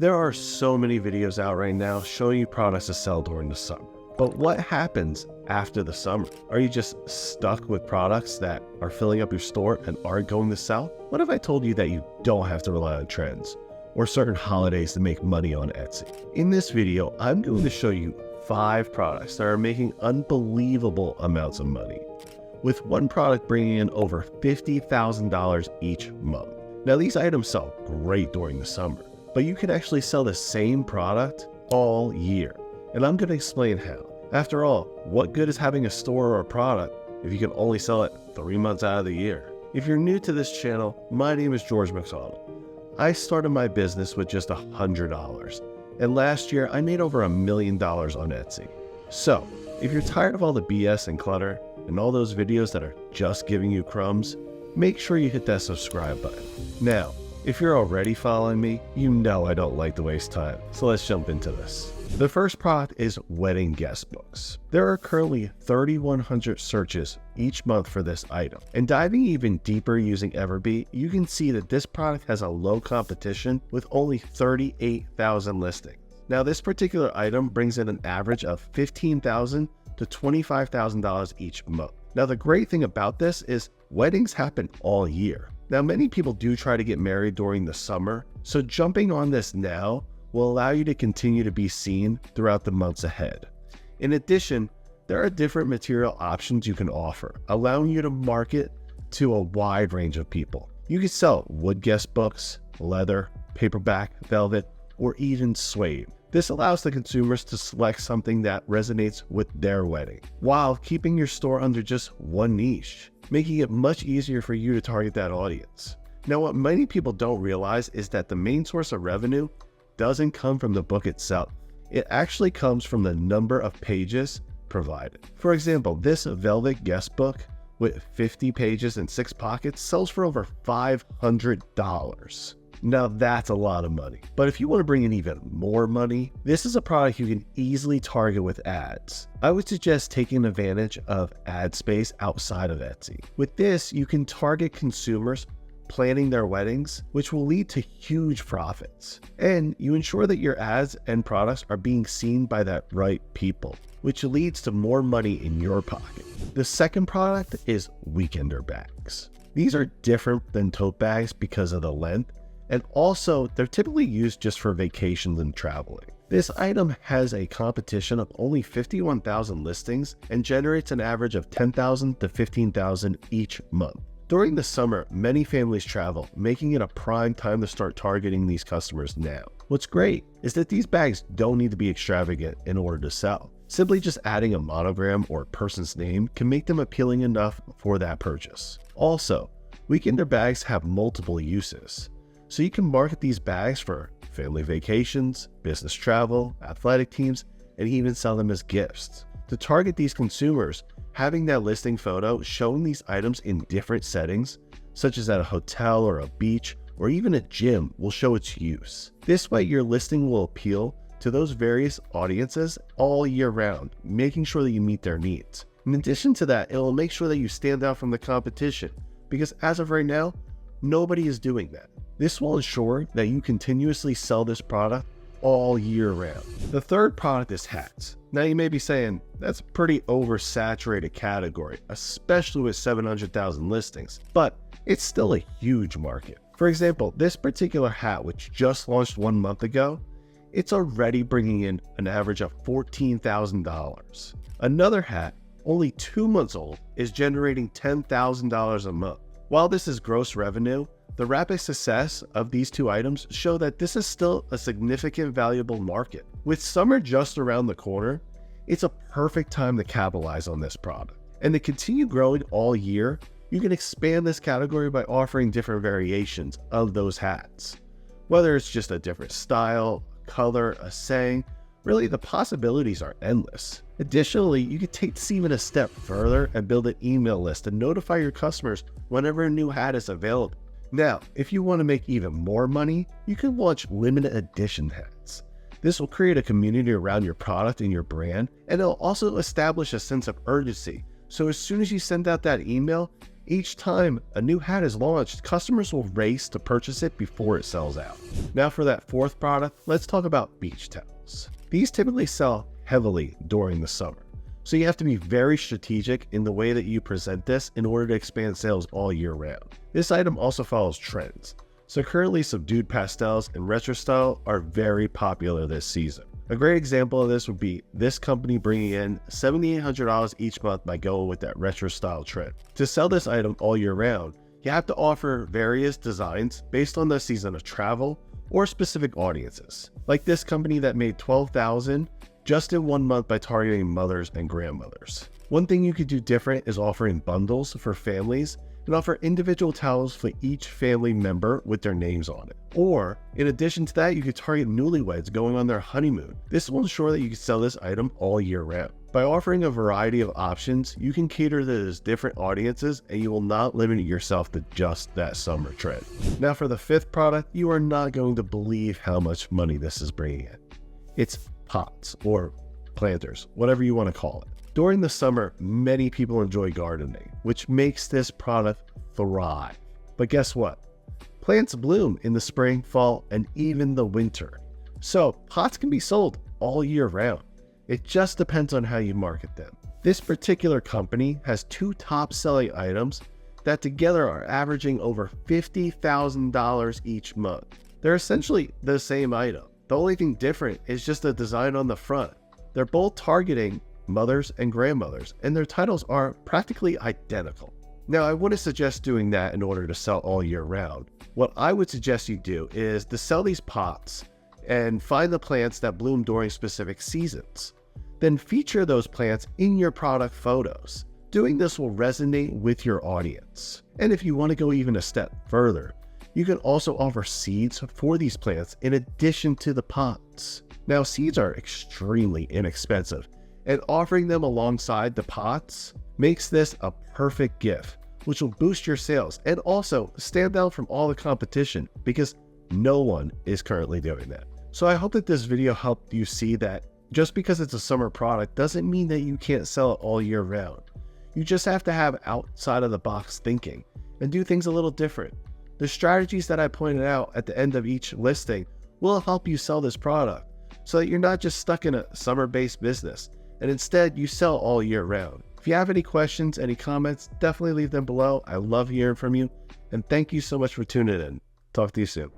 There are so many videos out right now showing you products to sell during the summer. But what happens after the summer? Are you just stuck with products that are filling up your store and aren't going to sell? What if I told you that you don't have to rely on trends or certain holidays to make money on Etsy? In this video, I'm going to show you 5 products that are making unbelievable amounts of money, with one product bringing in over $50,000 each month. Now, these items sell great during the summer, but you can actually sell the same product all year. And I'm going to explain how. After all, what good is having a store or a product if you can only sell it 3 months out of the year? If you're new to this channel, my name is George McDonald. I started my business with just $100, and last year I made over $1 million on Etsy. So, if you're tired of all the BS and clutter and all those videos that are just giving you crumbs, make sure you hit that subscribe button. Now, if you're already following me, you know I don't like to waste time, so let's jump into this. The first product is wedding guest books. There are currently 3,100 searches each month for this item. And diving even deeper using Everbee, you can see that this product has a low competition with only 38,000 listings. Now, this particular item brings in an average of $15,000 to $25,000 each month. Now, the great thing about this is weddings happen all year. Now, many people do try to get married during the summer, so jumping on this now will allow you to continue to be seen throughout the months ahead. In addition, there are different material options you can offer, allowing you to market to a wide range of people. You can sell wood guest books, leather, paperback, velvet, or even suede. This allows the consumers to select something that resonates with their wedding, while keeping your store under just one niche, making it much easier for you to target that audience. Now, what many people don't realize is that the main source of revenue doesn't come from the book itself. It actually comes from the number of pages provided. For example, this velvet guest book with 50 pages and 6 pockets sells for over $500. Now, that's a lot of money. But if you want to bring in even more money, this is a product you can easily target with ads. I would suggest taking advantage of ad space outside of Etsy. With this, you can target consumers planning their weddings, which will lead to huge profits. And you ensure that your ads and products are being seen by the right people, which leads to more money in your pocket. The second product is weekender bags. These are different than tote bags because of the length, and also they're typically used just for vacations and traveling. This item has a competition of only 51,000 listings and generates an average of $10,000 to $15,000 each month. During the summer, many families travel, making it a prime time to start targeting these customers now. What's great is that these bags don't need to be extravagant in order to sell. Simply just adding a monogram or a person's name can make them appealing enough for that purchase. Also, weekender bags have multiple uses, so you can market these bags for family vacations, business travel, athletic teams, and even sell them as gifts. To target these consumers, having that listing photo showing these items in different settings, such as at a hotel or a beach or even a gym, will show its use. This way, your listing will appeal to those various audiences all year round, making sure that you meet their needs. In addition to that, it will make sure that you stand out from the competition, because as of right now, nobody is doing that. This will ensure that you continuously sell this product all year round. The third product is hats. Now, you may be saying, that's a pretty oversaturated category, especially with 700,000 listings, but it's still a huge market. For example, this particular hat, which just launched 1 month ago, it's already bringing in an average of $14,000. Another hat, only 2 months old, is generating $10,000 a month. While this is gross revenue, the rapid success of these 2 items show that this is still a significant valuable market. With summer just around the corner, it's a perfect time to capitalize on this product. And to continue growing all year, you can expand this category by offering different variations of those hats. Whether it's just a different style, color, a saying, really the possibilities are endless. Additionally, you can take this even a step further and build an email list to notify your customers whenever a new hat is available. Now, if you want to make even more money, you can launch limited edition hats. This will create a community around your product and your brand, and it'll also establish a sense of urgency. So as soon as you send out that email, Each time a new hat is launched, customers will race to purchase it before it sells out. Now for that fourth product, let's talk about beach towels. These typically sell heavily during the summer, so you have to be very strategic in the way that you present this in order to expand sales all year round. This item also follows trends, so currently subdued pastels and retro style are very popular this season. A great example of this would be this company bringing in $7,800 each month by going with that retro style trend. To sell this item all year round, you have to offer various designs based on the season of travel or specific audiences. Like this company that made $12,000 just in 1 month by targeting mothers and grandmothers. One thing you could do different is offering bundles for families and offer individual towels for each family member with their names on it. Or, in addition to that, you could target newlyweds going on their honeymoon. This will ensure that you can sell this item all year round. By offering a variety of options, you can cater to those different audiences and you will not limit yourself to just that summer trend. Now for the fifth product, you are not going to believe how much money this is bringing in. It's pots or planters, whatever you want to call it. During the summer, many people enjoy gardening, which makes this product thrive. But guess what? Plants bloom in the spring, fall, and even the winter. So pots can be sold all year round. It just depends on how you market them. This particular company has two top-selling items that together are averaging over $50,000 each month. They're essentially the same item. The only thing different is just the design on the front. They're both targeting mothers and grandmothers, and their titles are practically identical. Now, I wouldn't suggest doing that in order to sell all year round. What I would suggest you do is to sell these pots and find the plants that bloom during specific seasons. Then feature those plants in your product photos. Doing this will resonate with your audience. And if you want to go even a step further, you can also offer seeds for these plants in addition to the pots. Now, seeds are extremely inexpensive, and offering them alongside the pots makes this a perfect gift, which will boost your sales and also stand out from all the competition because no one is currently doing that. So I hope that this video helped you see that just because it's a summer product doesn't mean that you can't sell it all year round. You just have to have outside of the box thinking and do things a little different. The strategies that I pointed out at the end of each listing will help you sell this product so that you're not just stuck in a summer-based business, and instead you sell all year round. If you have any questions, any comments, definitely leave them below. I love hearing from you, and thank you so much for tuning in. Talk to you soon.